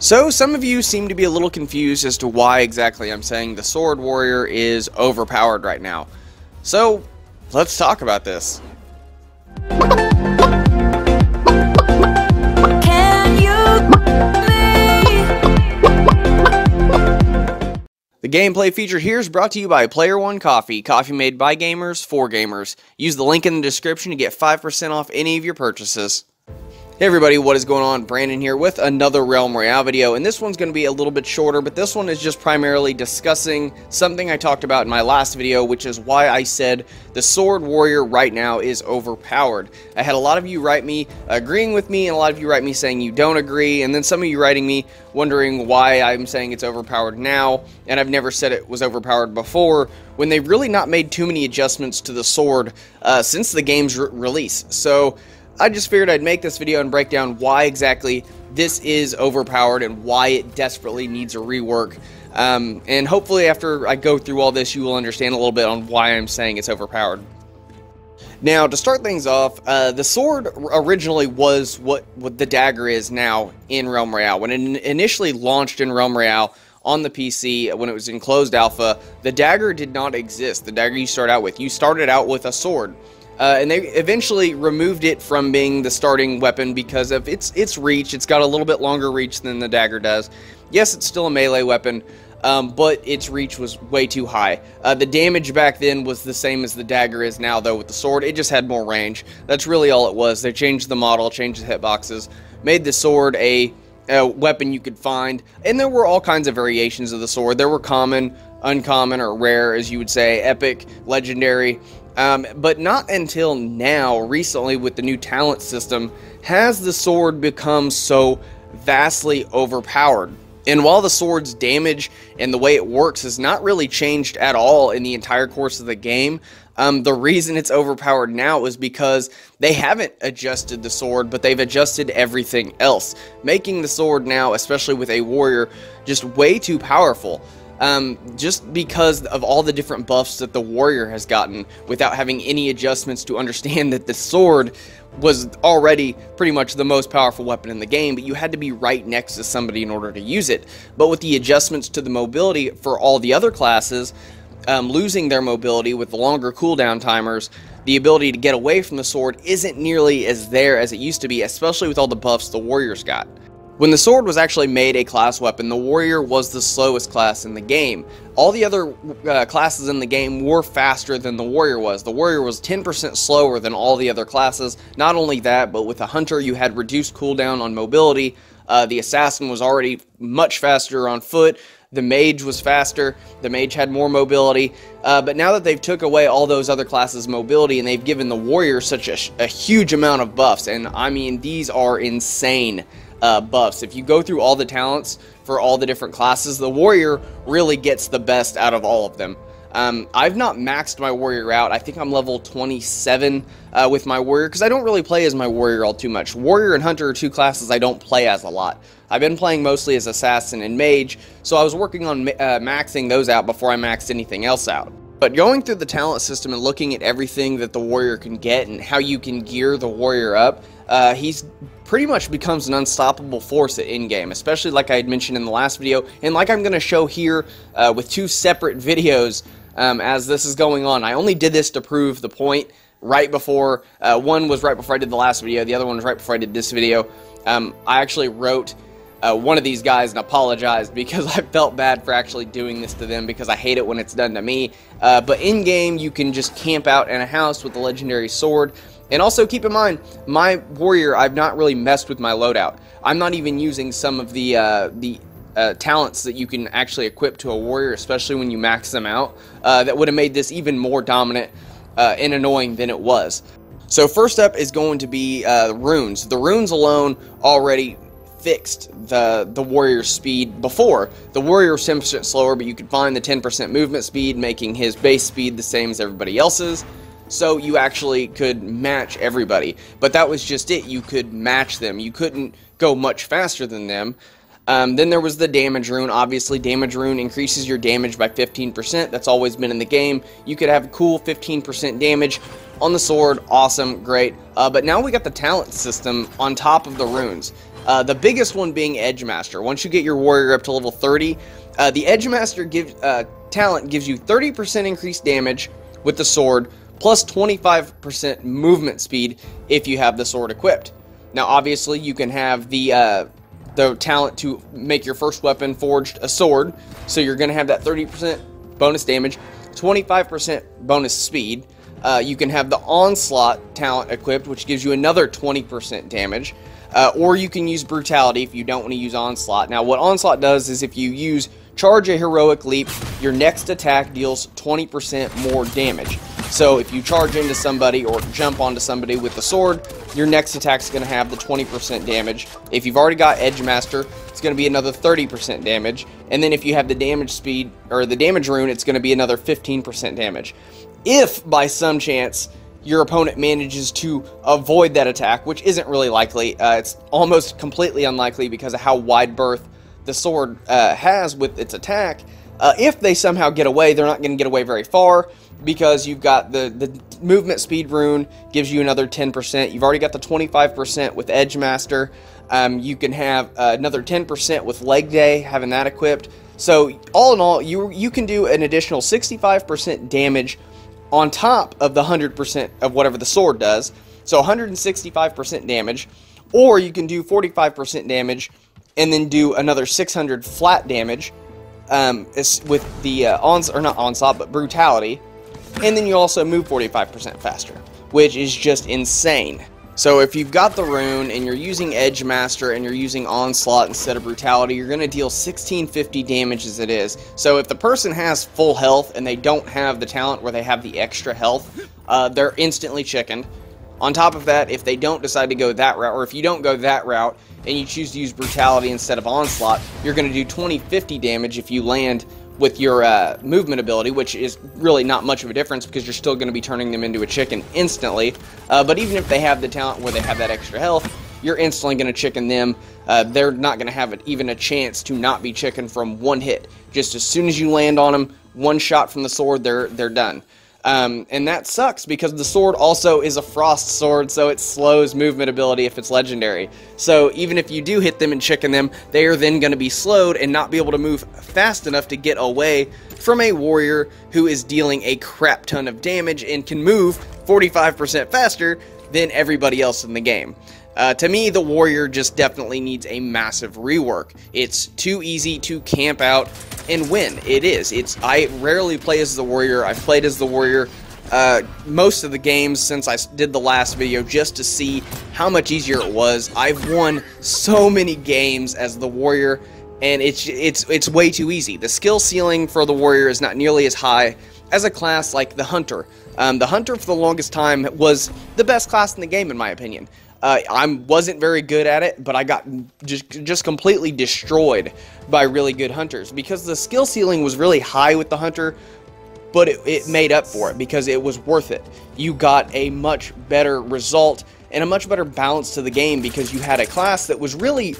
So, some of you seem to be a little confused as to why exactly I'm saying the Sword Warrior is overpowered right now. So, let's talk about this. The gameplay feature here is brought to you by Player One Coffee. Coffee made by gamers for gamers. Use the link in the description to get 5% off any of your purchases. Hey everybody, what is going on? Brandon here with another Royale video, and this one's going to be a little bit shorter, but this one is just primarily discussing something I talked about in my last video, which is why I said the Sword Warrior right now is overpowered. I had a lot of you write me agreeing with me, and a lot of you write me saying you don't agree, and then some of you writing me wondering why I'm saying it's overpowered now, and I've never said it was overpowered before, when they've really not made too many adjustments to the sword since the game's release. So I just figured I'd make this video and break down why exactly this is overpowered and why it desperately needs a rework. And hopefully after I go through all this, you will understand a little bit on why I'm saying it's overpowered. Now, to start things off, the sword originally was what the dagger is now in Realm Royale. When it initially launched in Realm Royale on the PC, when it was in closed alpha, the dagger did not exist. The dagger you start out with. You started out with a sword. And they eventually removed it from being the starting weapon because of its reach. It's got a little bit longer reach than the dagger does. Yes, it's still a melee weapon, but its reach was way too high. The damage back then was the same as the dagger is now, though, with the sword. It just had more range. That's really all it was. They changed the model, changed the hitboxes, made the sword a weapon you could find, and there were all kinds of variations of the sword. There were common, uncommon, or rare, as you would say, epic, legendary. But not until now, recently with the new talent system, has the sword become so vastly overpowered. And while the sword's damage and the way it works has not really changed at all in the entire course of the game, the reason it's overpowered now is because they haven't adjusted the sword, but they've adjusted everything else, making the sword now, especially with a warrior, just way too powerful. Just because of all the different buffs that the warrior has gotten without having any adjustments to understand that the sword was already pretty much the most powerful weapon in the game, but you had to be right next to somebody in order to use it. But with the adjustments to the mobility for all the other classes, losing their mobility with the longer cooldown timers, the ability to get away from the sword isn't nearly as there as it used to be, especially with all the buffs the warrior's got. When the sword was actually made a class weapon, the warrior was the slowest class in the game. All the other classes in the game were faster than the warrior was. The warrior was 10% slower than all the other classes. Not only that, but with a hunter you had reduced cooldown on mobility. The assassin was already much faster on foot. The mage was faster. The mage had more mobility. But now that they've took away all those other classes' mobility and they've given the warrior such a huge amount of buffs, and I mean these are insane buffs. If you go through all the talents for all the different classes, the warrior really gets the best out of all of them. I've not maxed my warrior out. I think I'm level 27 with my warrior because I don't really play as my warrior all too much. Warrior and hunter are two classes I don't play as a lot. I've been playing mostly as assassin and mage, so I was working on maxing those out before I maxed anything else out. But going through the talent system and looking at everything that the warrior can get and how you can gear the warrior up, he's pretty much becomes an unstoppable force at in-game, especially like I had mentioned in the last video, and like I'm going to show here with two separate videos as this is going on. I only did this to prove the point right before, one was right before I did the last video, the other one was right before I did this video. I actually wrote one of these guys and apologized because I felt bad for actually doing this to them because I hate it when it's done to me. But in-game, you can just camp out in a house with a legendary sword. And also keep in mind, my warrior, I've not really messed with my loadout. I'm not even using some of the talents that you can actually equip to a warrior, especially when you max them out. That would have made this even more dominant and annoying than it was. So first up is going to be runes. The runes alone already fixed the warrior's speed before. The warrior was 10% slower, but you could find the 10% movement speed, making his base speed the same as everybody else's. So you actually could match everybody. But that was just it. You could match them. You couldn't go much faster than them. Then there was the damage rune. Obviously, damage rune increases your damage by 15%. That's always been in the game. You could have cool 15% damage on the sword. Awesome, great. But now we got the talent system on top of the runes. The biggest one being Edge Master. Once you get your warrior up to level 30, the Edge Master talent gives you 30% increased damage with the sword, plus 25% movement speed if you have the sword equipped. Now, obviously, you can have the talent to make your first weapon forged a sword, so you're going to have that 30% bonus damage, 25% bonus speed. You can have the Onslaught talent equipped, which gives you another 20% damage, or you can use Brutality if you don't want to use Onslaught. Now, what Onslaught does is if you charge a heroic leap, your next attack deals 20% more damage. So if you charge into somebody or jump onto somebody with the sword, your next attack is going to have the 20% damage. If you've already got Edge Master, it's going to be another 30% damage. And then if you have the damage speed or the damage rune, it's going to be another 15% damage. If by some chance your opponent manages to avoid that attack, which isn't really likely, it's almost completely unlikely because of how wide berth the sword has with its attack. If they somehow get away, they're not going to get away very far, because you've got the movement speed rune gives you another 10%. You've already got the 25% with Edge Master. You can have another 10% with Leg Day, having that equipped. So all in all, you can do an additional 65% damage on top of the 100% of whatever the sword does. So 165% damage, or you can do 45% damage and then do another 600 flat damage with the not Onslaught, but Brutality. And then you also move 45% faster, which is just insane. So if you've got the rune and you're using Edge Master and you're using Onslaught instead of Brutality, you're going to deal 1650 damage as it is. So if the person has full health and they don't have the talent where they have the extra health, they're instantly chickened. On top of that, if they don't decide to go that route, or if you don't go that route and you choose to use Brutality instead of Onslaught, you're going to do 2050 damage if you land with your movement ability, which is really not much of a difference because you're still going to be turning them into a chicken instantly. But even if they have the talent where they have that extra health, you're instantly going to chicken them. They're not going to have even a chance to not be chicken from one hit. Just as soon as you land on them, one shot from the sword, they're done. And that sucks because the sword also is a frost sword, so it slows movement ability if it's legendary. So even if you do hit them and chicken them, they are then going to be slowed and not be able to move fast enough to get away from a warrior who is dealing a crap ton of damage and can move 45% faster than everybody else in the game. To me, the warrior just definitely needs a massive rework. It's too easy to camp out and win. It is. I rarely play as the warrior. I've played as the warrior most of the games since I did the last video just to see how much easier it was. I've won so many games as the warrior, and it's way too easy. The skill ceiling for the warrior is not nearly as high as a class like the hunter. The hunter for the longest time was the best class in the game in my opinion. I wasn't very good at it, but I got just completely destroyed by really good hunters because the skill ceiling was really high with the hunter, but it made up for it because it was worth it. You got a much better result and a much better balance to the game because you had a class that was really,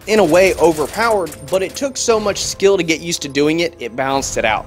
in a way, overpowered, but it took so much skill to get used to doing it, it balanced it out.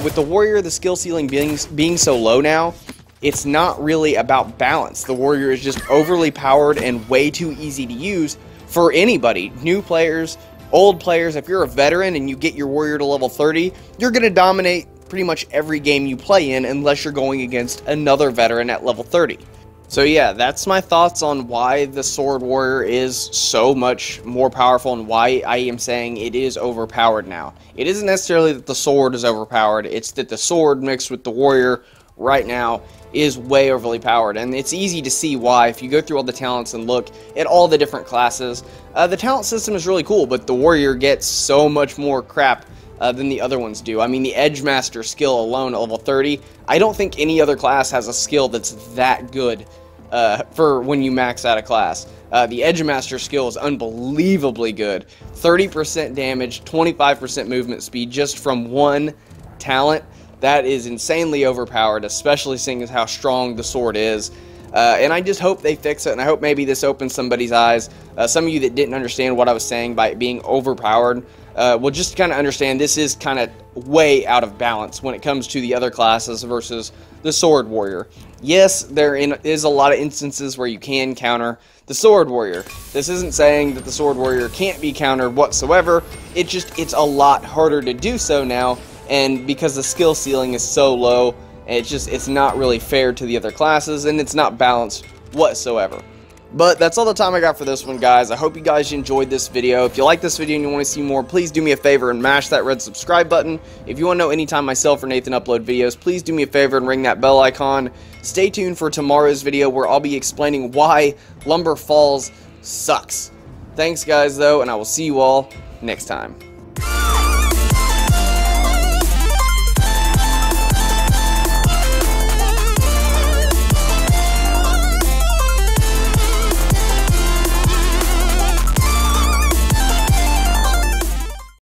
With the warrior, the skill ceiling being so low now, it's not really about balance. The warrior is just overly powered and way too easy to use for anybody. New players, old players. If you're a veteran and you get your warrior to level 30, you're going to dominate pretty much every game you play in unless you're going against another veteran at level 30. So yeah, that's my thoughts on why the sword warrior is so much more powerful and why I am saying it is overpowered now. It isn't necessarily that the sword is overpowered, it's that the sword mixed with the warrior right now is way overly powered, and it's easy to see why if you go through all the talents and look at all the different classes. The talent system is really cool, but the warrior gets so much more crap than the other ones do. I mean, the Edge Master skill alone at level 30, I don't think any other class has a skill that's that good for when you max out a class. The Edge Master skill is unbelievably good. 30% damage, 25% movement speed just from one talent. That is insanely overpowered, especially seeing as how strong the sword is. And I just hope they fix it, and I hope maybe this opens somebody's eyes. Some of you that didn't understand what I was saying by it being overpowered will just kind of understand this is kind of way out of balance when it comes to the other classes versus the Sword Warrior. Yes, there is a lot of instances where you can counter the Sword Warrior. This isn't saying that the Sword Warrior can't be countered whatsoever. It's a lot harder to do so now, and because the skill ceiling is so low, it's not really fair to the other classes, and it's not balanced whatsoever. But that's all the time I got for this one, guys. I hope you guys enjoyed this video. If you like this video and you want to see more, please do me a favor and mash that red subscribe button. If you want to know anytime myself or Nathan upload videos, please do me a favor and ring that bell icon. Stay tuned for tomorrow's video where I'll be explaining why Lumber Falls sucks. Thanks, guys, though, and I will see you all next time.